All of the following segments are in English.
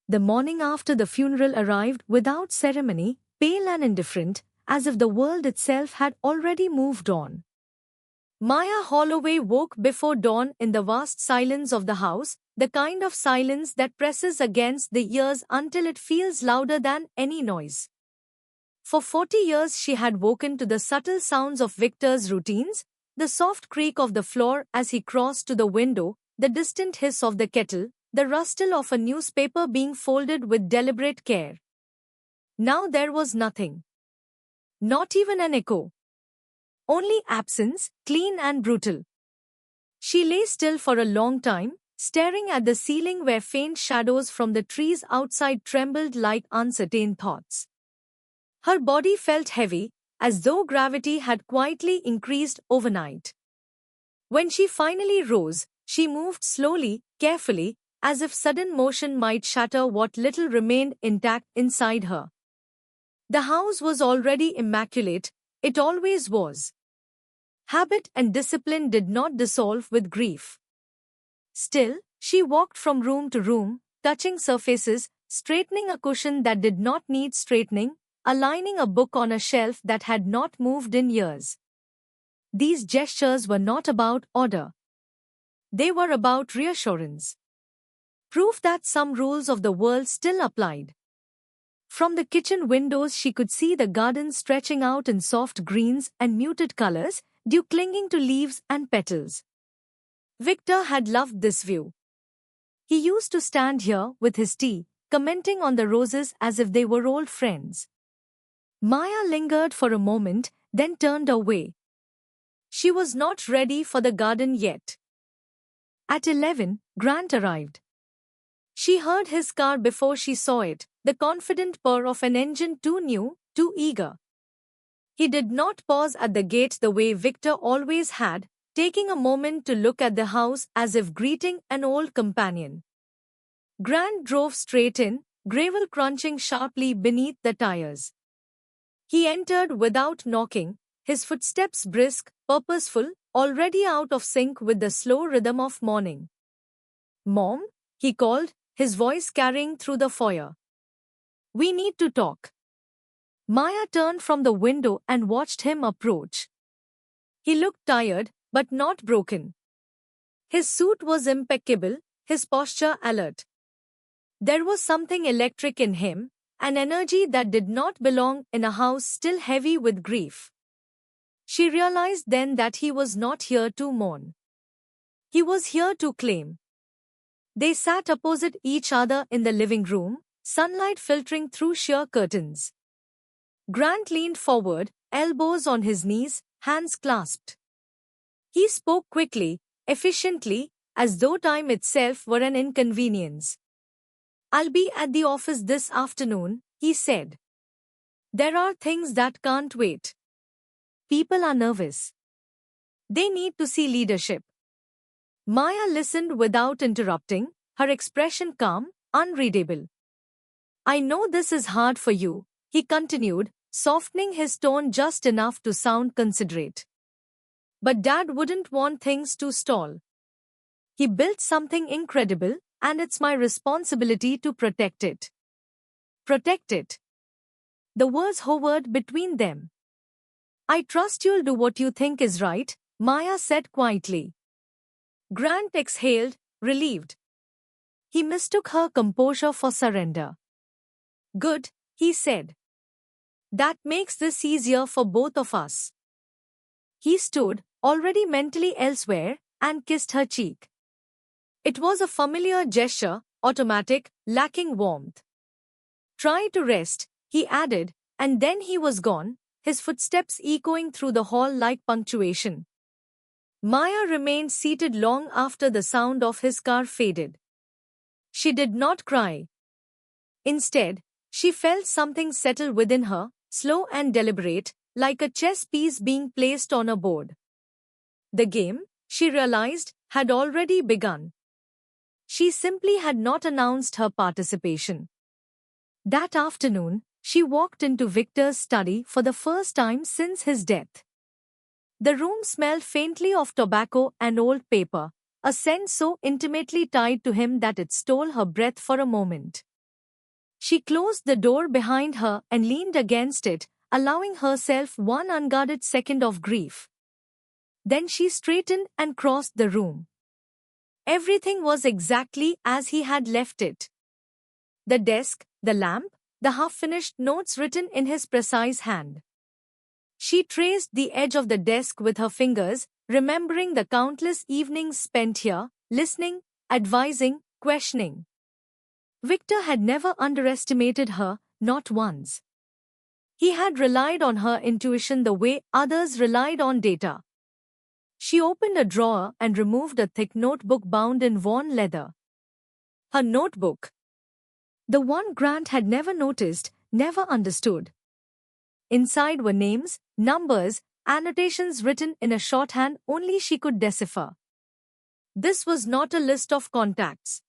The morning after the funeral arrived without ceremony, pale and indifferent, as if the world itself had already moved on. Maya Holloway woke before dawn in the vast silence of the house, the kind of silence that presses against the ears until it feels louder than any noise. For 40 years she had woken to the subtle sounds of Victor's routines, the soft creak of the floor as he crossed to the window, the distant hiss of the kettle, the rustle of a newspaper being folded with deliberate care. Now there was nothing. Not even an echo. Only absence, clean and brutal. She lay still for a long time, staring at the ceiling where faint shadows from the trees outside trembled like uncertain thoughts. Her body felt heavy, as though gravity had quietly increased overnight. When she finally rose, she moved slowly, carefully, as if sudden motion might shatter what little remained intact inside her. The house was already immaculate, it always was. Habit and discipline did not dissolve with grief. Still, she walked from room to room, touching surfaces, straightening a cushion that did not need straightening, aligning a book on a shelf that had not moved in years. These gestures were not about order. They were about reassurance. Proof that some rules of the world still applied. From the kitchen windows she could see the garden stretching out in soft greens and muted colors, dew clinging to leaves and petals. Victor had loved this view. He used to stand here with his tea, commenting on the roses as if they were old friends. Maya lingered for a moment, then turned away. She was not ready for the garden yet. At 11, Grant arrived. She heard his car before she saw it, the confident purr of an engine too new, too eager. He did not pause at the gate the way Victor always had, taking a moment to look at the house as if greeting an old companion. Grant drove straight in, gravel crunching sharply beneath the tires. He entered without knocking, his footsteps brisk, purposeful, already out of sync with the slow rhythm of morning. "Mom," he called, his voice carrying through the foyer. "We need to talk." Maya turned from the window and watched him approach. He looked tired, but not broken. His suit was impeccable, his posture alert. There was something electric in him, an energy that did not belong in a house still heavy with grief. She realized then that he was not here to mourn. He was here to claim. They sat opposite each other in the living room, sunlight filtering through sheer curtains. Grant leaned forward, elbows on his knees, hands clasped. He spoke quickly, efficiently, as though time itself were an inconvenience. "I'll be at the office this afternoon," he said. "There are things that can't wait. People are nervous. They need to see leadership." Maya listened without interrupting, her expression calm, unreadable. "I know this is hard for you," he continued, softening his tone just enough to sound considerate. "But Dad wouldn't want things to stall. He built something incredible, and it's my responsibility to protect it." Protect it. The words hovered between them. "I trust you'll do what you think is right," Maya said quietly. Grant exhaled, relieved. He mistook her composure for surrender. "Good," he said. "That makes this easier for both of us." He stood, already mentally elsewhere, and kissed her cheek. It was a familiar gesture, automatic, lacking warmth. "Try to rest," he added, and then he was gone, his footsteps echoing through the hall like punctuation. Maya remained seated long after the sound of his car faded. She did not cry. Instead, she felt something settle within her, slow and deliberate, like a chess piece being placed on a board. The game, she realized, had already begun. She simply had not announced her participation. That afternoon, she walked into Victor's study for the first time since his death. The room smelled faintly of tobacco and old paper, a scent so intimately tied to him that it stole her breath for a moment. She closed the door behind her and leaned against it, allowing herself one unguarded second of grief. Then she straightened and crossed the room. Everything was exactly as he had left it. The desk, the lamp, the half-finished notes written in his precise hand. She traced the edge of the desk with her fingers, remembering the countless evenings spent here, listening, advising, questioning. Victor had never underestimated her, not once. He had relied on her intuition the way others relied on data. She opened a drawer and removed a thick notebook bound in worn leather. Her notebook. The one Grant had never noticed, never understood. Inside were names, numbers, annotations written in a shorthand only she could decipher. This was not a list of contacts.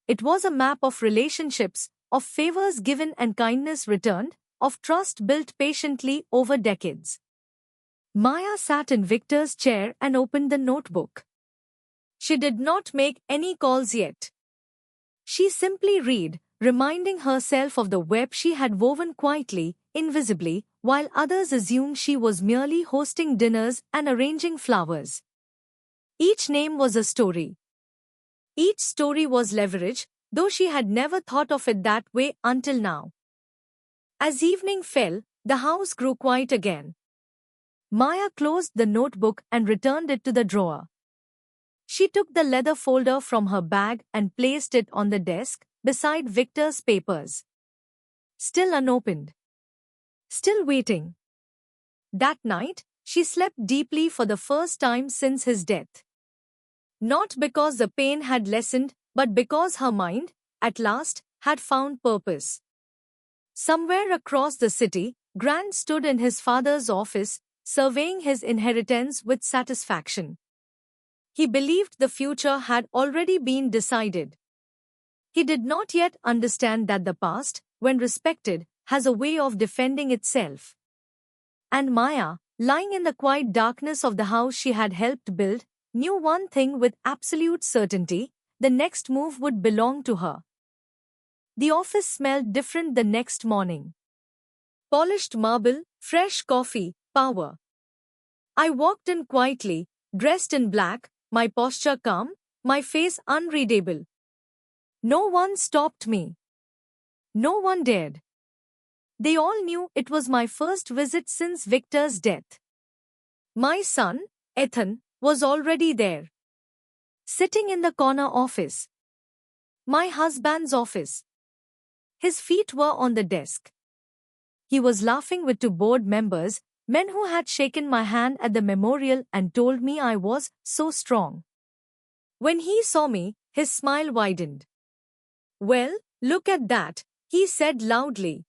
It was a map of relationships, of favors given and kindness returned, of trust built patiently over decades. Maya sat in Victor's chair and opened the notebook. She did not make any calls yet. She simply read, reminding herself of the web she had woven quietly, invisibly, while others assumed she was merely hosting dinners and arranging flowers. Each name was a story. Each story was leverage, though she had never thought of it that way until now. As evening fell, the house grew quiet again. Maya closed the notebook and returned it to the drawer. She took the leather folder from her bag and placed it on the desk, beside Victor's papers. Still unopened. Still waiting. That night, she slept deeply for the first time since his death. Not because the pain had lessened, but because her mind, at last, had found purpose. Somewhere across the city, Grant stood in his father's office, surveying his inheritance with satisfaction. He believed the future had already been decided. He did not yet understand that the past, when respected, has a way of defending itself. And Maya, lying in the quiet darkness of the house she had helped build, knew one thing with absolute certainty: the next move would belong to her. The office smelled different the next morning. Polished marble, fresh coffee, power. I walked in quietly, dressed in black, my posture calm, my face unreadable. No one stopped me. No one dared. They all knew it was my first visit since Victor's death. My son, Ethan, was already there. Sitting in the corner office. My husband's office. His feet were on the desk. He was laughing with two board members, men who had shaken my hand at the memorial and told me I was so strong. When he saw me, his smile widened. "Well, look at that," he said loudly.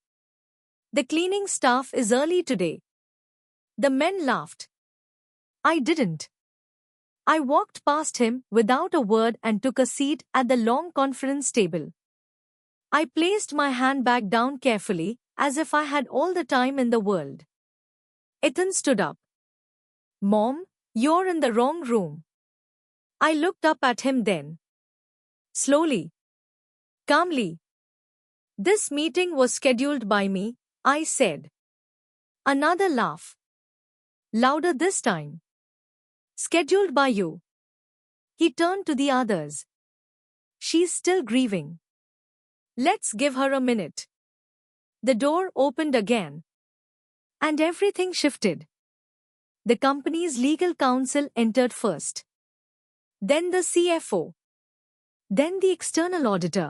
"The cleaning staff is early today." The men laughed. I didn't. I walked past him without a word and took a seat at the long conference table. I placed my handbag down carefully, as if I had all the time in the world. Ethan stood up. "Mom, you're in the wrong room." I looked up at him then. Slowly. Calmly. "This meeting was scheduled by me," I said. Another laugh. Louder this time. "Scheduled by you." He turned to the others. "She's still grieving. Let's give her a minute." The door opened again. And everything shifted. The company's legal counsel entered first. Then the CFO. Then the external auditor.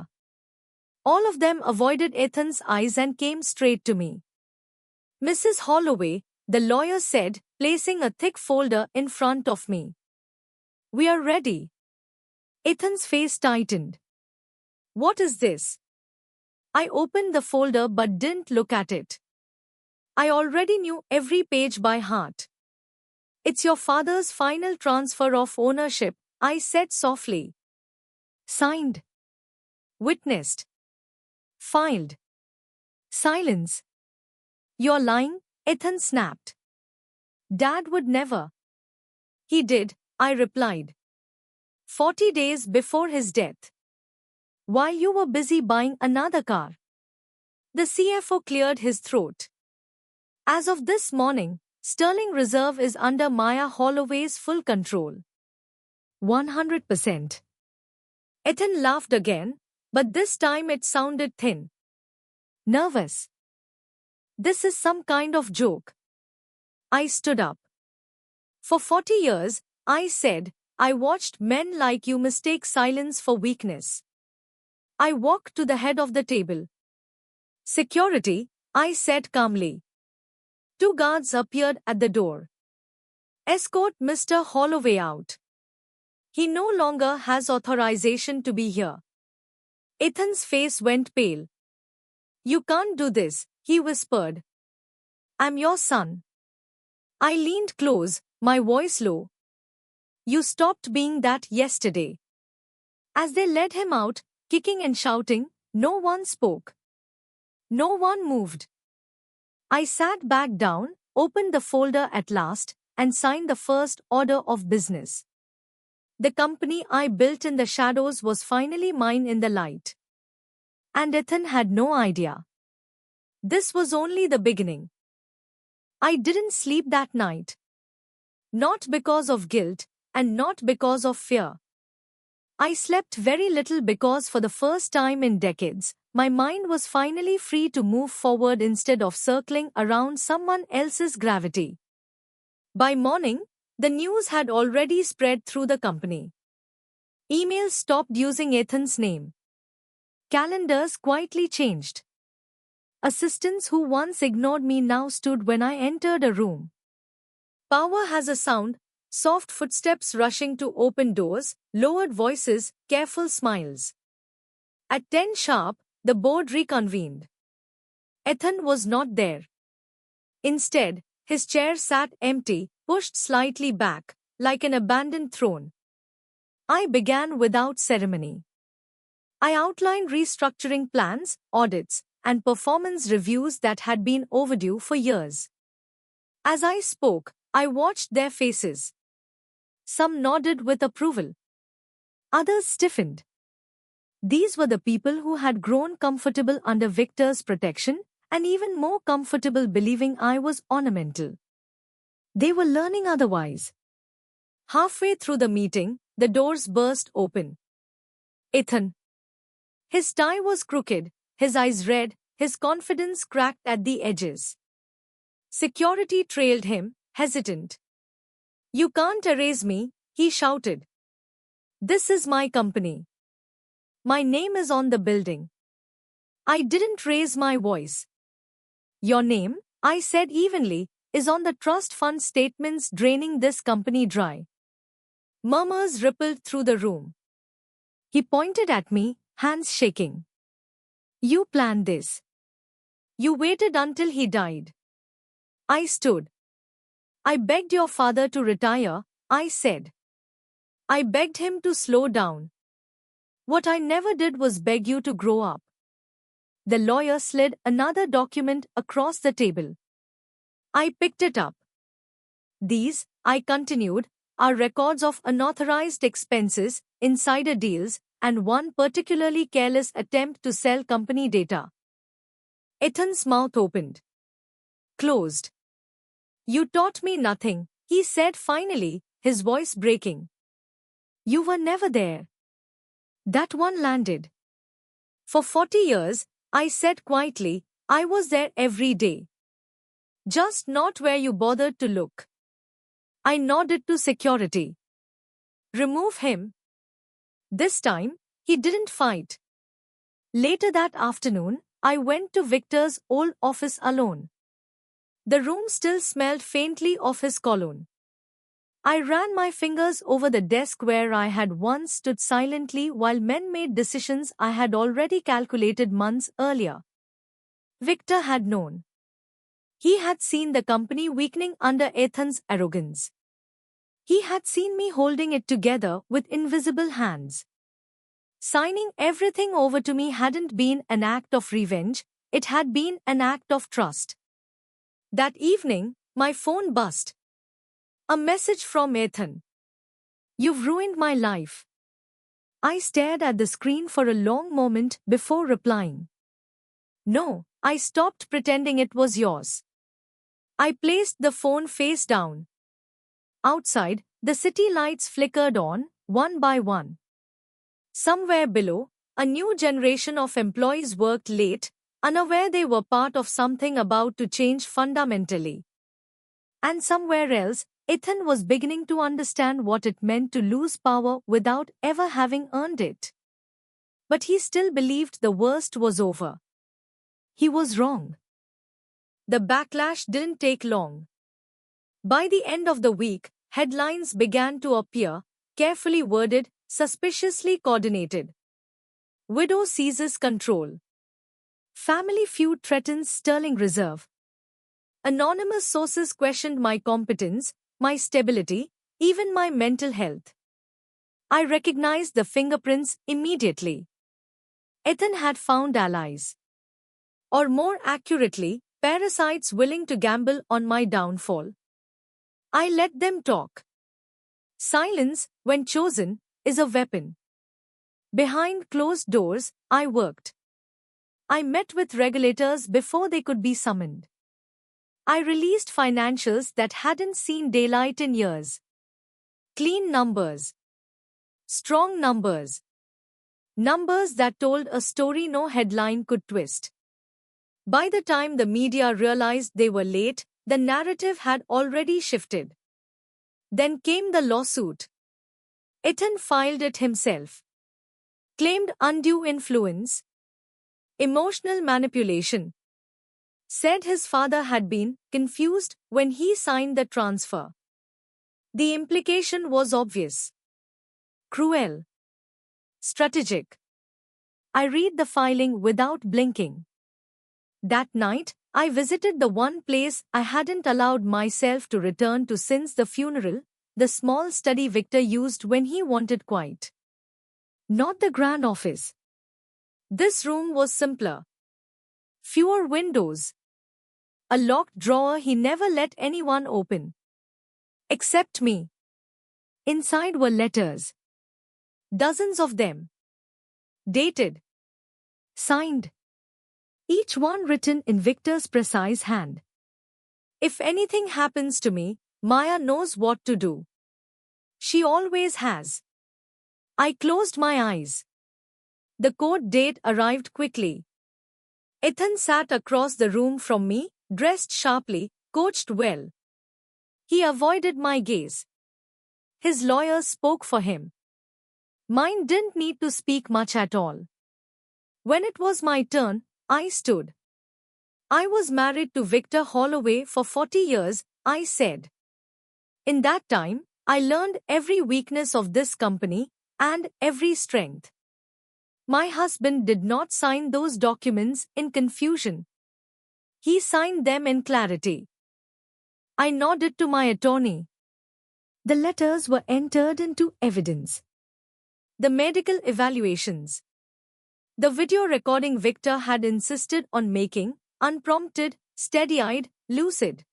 All of them avoided Ethan's eyes and came straight to me. "Mrs. Holloway," the lawyer said, placing a thick folder in front of me. "We are ready." Ethan's face tightened. "What is this?" I opened the folder but didn't look at it. I already knew every page by heart. "It's your father's final transfer of ownership," I said softly. "Signed. Witnessed. Filed." Silence. "You're lying," Ethan snapped. "Dad would never." "He did," I replied. 40 days before his death. While you were busy buying another car. The CFO cleared his throat. As of this morning, Sterling Reserve is under Maya Holloway's full control. 100%. Ethan laughed again, but this time it sounded thin. Nervous. This is some kind of joke. I stood up. For 40 years, I said, I watched men like you mistake silence for weakness. I walked to the head of the table. Security, I said calmly. 2 guards appeared at the door. Escort Mr. Holloway out. He no longer has authorization to be here. Ethan's face went pale. You can't do this, he whispered. I'm your son. I leaned close, my voice low. You stopped being that yesterday. As they led him out, kicking and shouting, no one spoke. No one moved. I sat back down, opened the folder at last, and signed the first order of business. The company I built in the shadows was finally mine in the light. And Ethan had no idea. This was only the beginning. I didn't sleep that night. Not because of guilt, and not because of fear. I slept very little because for the first time in decades, my mind was finally free to move forward instead of circling around someone else's gravity. By morning, the news had already spread through the company. Emails stopped using Ethan's name. Calendars quietly changed. Assistants who once ignored me now stood when I entered a room. Power has a sound, soft footsteps rushing to open doors, lowered voices, careful smiles. At 10 sharp, the board reconvened. Ethan was not there. Instead, his chair sat empty, pushed slightly back, like an abandoned throne. I began without ceremony. I outlined restructuring plans, audits, and performance reviews that had been overdue for years. As I spoke, I watched their faces. Some nodded with approval. Others stiffened. These were the people who had grown comfortable under Victor's protection, and even more comfortable believing I was ornamental. They were learning otherwise. Halfway through the meeting, the doors burst open. Ethan. His tie was crooked, his eyes red, his confidence cracked at the edges. Security trailed him, hesitant. You can't erase me, he shouted. This is my company. My name is on the building. I didn't raise my voice. Your name, I said evenly, is on the trust fund statements draining this company dry. Murmurs rippled through the room. He pointed at me, hands shaking. You planned this. You waited until he died. I stood. I begged your father to retire, I said. I begged him to slow down. What I never did was beg you to grow up. The lawyer slid another document across the table. I picked it up. These, I continued, are records of unauthorized expenses, insider deals, and one particularly careless attempt to sell company data. Ethan's mouth opened. Closed. You taught me nothing, he said finally, his voice breaking. You were never there. That one landed. For 40 years, I said quietly, I was there every day. Just not where you bothered to look. I nodded to security. Remove him. This time, he didn't fight. Later that afternoon, I went to Victor's old office alone. The room still smelled faintly of his cologne. I ran my fingers over the desk where I had once stood silently while men made decisions I had already calculated months earlier. Victor had known. He had seen the company weakening under Ethan's arrogance. He had seen me holding it together with invisible hands. Signing everything over to me hadn't been an act of revenge, it had been an act of trust. That evening, my phone buzzed. A message from Ethan. You've ruined my life. I stared at the screen for a long moment before replying. No, I stopped pretending it was yours. I placed the phone face down. Outside, the city lights flickered on, one by one. Somewhere below, a new generation of employees worked late, unaware they were part of something about to change fundamentally. And somewhere else, Ethan was beginning to understand what it meant to lose power without ever having earned it. But he still believed the worst was over. He was wrong. The backlash didn't take long. By the end of the week, headlines began to appear, carefully worded, suspiciously coordinated. Widow seizes control. Family feud threatens sterling reserve. Anonymous sources questioned my competence, my stability, even my mental health. I recognized the fingerprints immediately. Ethan had found allies. Or more accurately, parasites willing to gamble on my downfall. I let them talk. Silence, when chosen, is a weapon. Behind closed doors, I worked. I met with regulators before they could be summoned. I released financials that hadn't seen daylight in years. Clean numbers. Strong numbers. Numbers that told a story no headline could twist. By the time the media realized they were late, the narrative had already shifted. Then came the lawsuit. Ethan filed it himself. Claimed undue influence. Emotional manipulation. Said his father had been confused when he signed the transfer. The implication was obvious. Cruel. Strategic. I read the filing without blinking. That night, I visited the one place I hadn't allowed myself to return to since the funeral, the small study Victor used when he wanted quiet. Not the grand office. This room was simpler. Fewer windows. A locked drawer he never let anyone open. Except me. Inside were letters. Dozens of them. Dated. Signed. Each one written in Victor's precise hand. If anything happens to me, Maya knows what to do. She always has. I closed my eyes. The court date arrived quickly. Ethan sat across the room from me, dressed sharply, coached well. He avoided my gaze. His lawyer spoke for him. Mine didn't need to speak much at all. When it was my turn, I stood. I was married to Victor Holloway for 40 years, I said. In that time, I learned every weakness of this company and every strength. My husband did not sign those documents in confusion. He signed them in clarity. I nodded to my attorney. The letters were entered into evidence. The medical evaluations. The video recording Victor had insisted on making, unprompted, steady-eyed, lucid.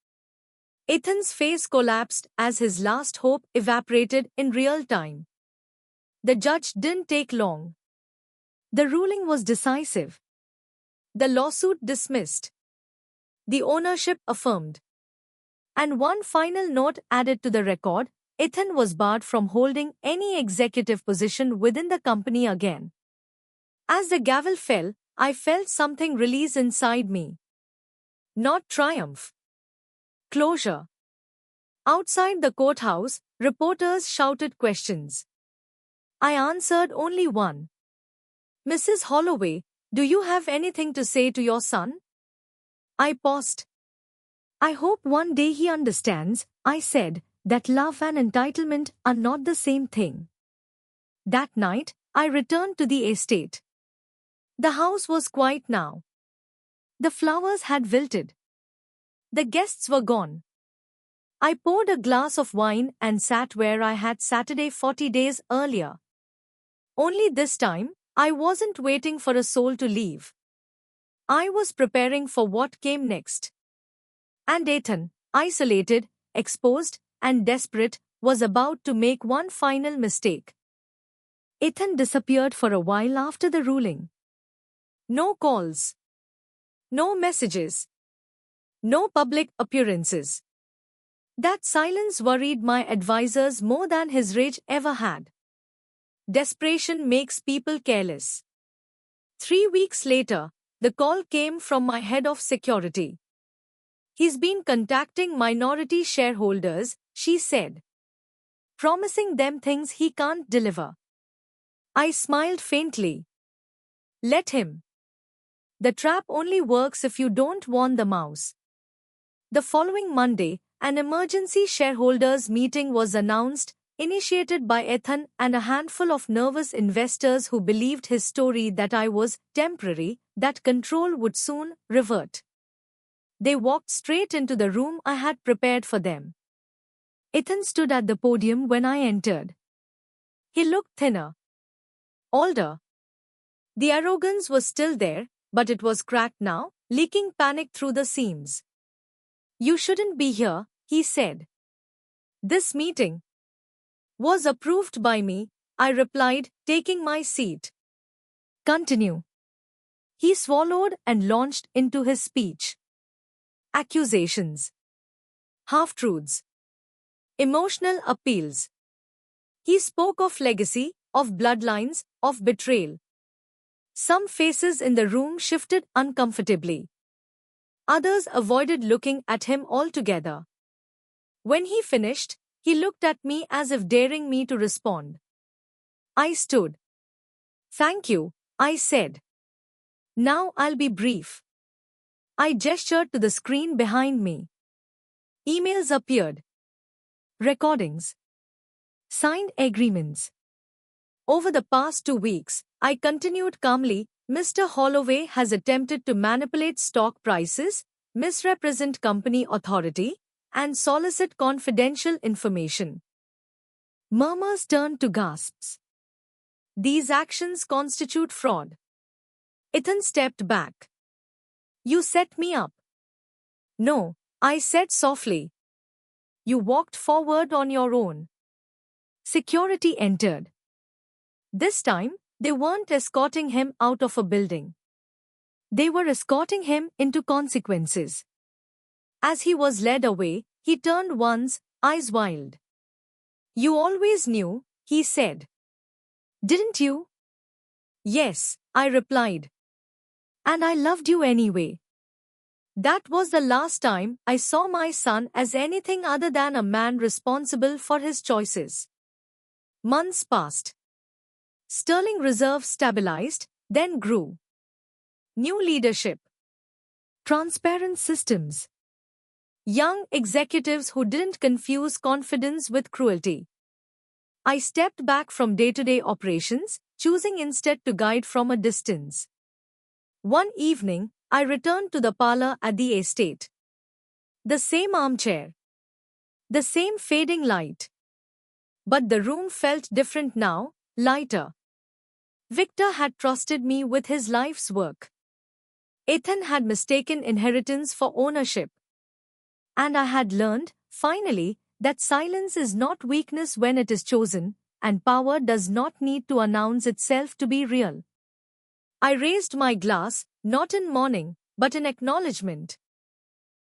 Ethan's face collapsed as his last hope evaporated in real time. The judge didn't take long. The ruling was decisive. The lawsuit dismissed. The ownership affirmed. And one final note added to the record, Ethan was barred from holding any executive position within the company again. As the gavel fell, I felt something release inside me. Not triumph. Closure. Outside the courthouse, reporters shouted questions. I answered only one. Mrs. Holloway, do you have anything to say to your son? I paused. I hope one day he understands, I said, that love and entitlement are not the same thing. That night, I returned to the estate. The house was quiet now. The flowers had wilted. The guests were gone. I poured a glass of wine and sat where I had Saturday 40 days earlier. Only this time, I wasn't waiting for a soul to leave. I was preparing for what came next. And Ethan, isolated, exposed, and desperate, was about to make one final mistake. Ethan disappeared for a while after the ruling. No calls. No messages. No public appearances. That silence worried my advisors more than his rage ever had. Desperation makes people careless. 3 weeks later, the call came from my head of security. He's been contacting minority shareholders, she said, promising them things he can't deliver. I smiled faintly. Let him. The trap only works if you don't warn the mouse. The following Monday, an emergency shareholders meeting was announced, initiated by Ethan and a handful of nervous investors who believed his story that I was temporary, that control would soon revert. They walked straight into the room I had prepared for them. Ethan stood at the podium when I entered. He looked thinner, older. The arrogance was still there, but it was cracked now, leaking panic through the seams. You shouldn't be here, he said. This meeting was approved by me, I replied, taking my seat. Continue. He swallowed and launched into his speech. Accusations. Half-truths. Emotional appeals. He spoke of legacy, of bloodlines, of betrayal. Some faces in the room shifted uncomfortably. Others avoided looking at him altogether. When he finished, he looked at me as if daring me to respond. I stood. Thank you, I said. Now I'll be brief. I gestured to the screen behind me. Emails appeared. Recordings. Signed agreements. Over the past 2 weeks, I continued calmly, Mr. Holloway has attempted to manipulate stock prices, misrepresent company authority, and solicit confidential information. Murmurs turned to gasps. These actions constitute fraud. Ethan stepped back. You set me up. No, I said softly. You walked forward on your own. Security entered. This time, they weren't escorting him out of a building. They were escorting him into consequences. As he was led away, he turned once, eyes wild. You always knew, he said. Didn't you? Yes, I replied. And I loved you anyway. That was the last time I saw my son as anything other than a man responsible for his choices. Months passed. Sterling Reserve stabilized, then grew. New leadership. Transparent systems. Young executives who didn't confuse confidence with cruelty. I stepped back from day-to-day operations, choosing instead to guide from a distance. One evening, I returned to the parlor at the estate. The same armchair. The same fading light. But the room felt different now, lighter. Victor had trusted me with his life's work. Ethan had mistaken inheritance for ownership. And I had learned, finally, that silence is not weakness when it is chosen, and power does not need to announce itself to be real. I raised my glass, not in mourning, but in acknowledgement.